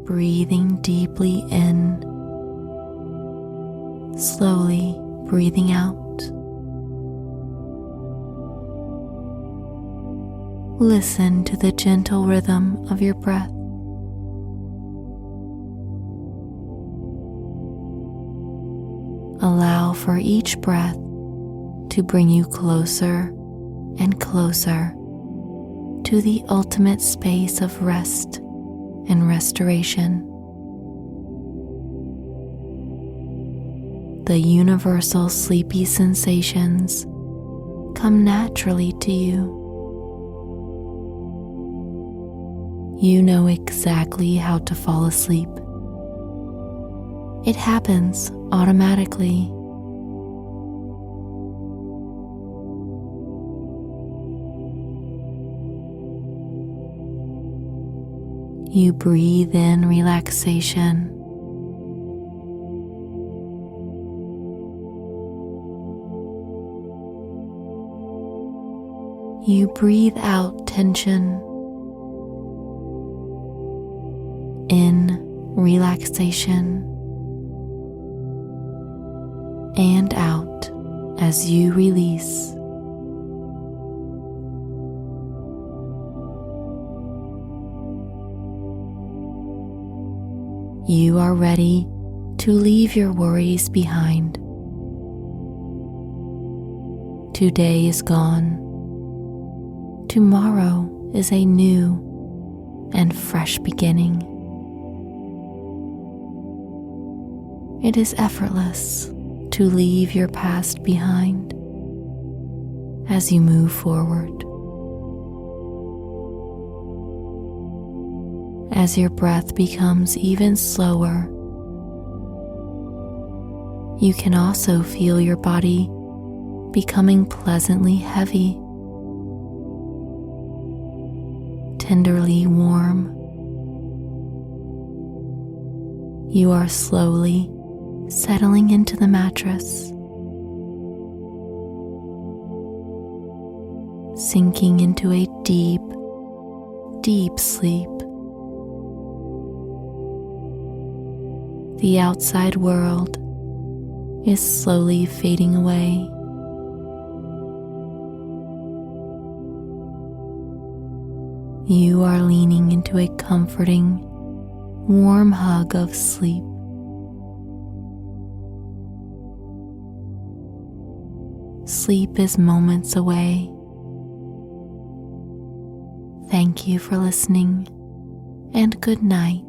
breathing deeply in, slowly breathing out. Listen to the gentle rhythm of your breath. Allow for each breath to bring you closer and closer to the ultimate space of rest and restoration. The universal sleepy sensations come naturally to you. You know exactly how to fall asleep. It happens automatically. You breathe in relaxation. You breathe out tension. In relaxation, and out as you release. You are ready to leave your worries behind. Today is gone. Tomorrow is a new and fresh beginning. It is effortless to leave your past behind as you move forward. As your breath becomes even slower, you can also feel your body becoming pleasantly heavy, tenderly warm. You are slowly settling into the mattress, sinking into a deep, deep sleep. The outside world is slowly fading away. You are leaning into a comforting, warm hug of sleep. Sleep is moments away. Thank you for listening, and good night.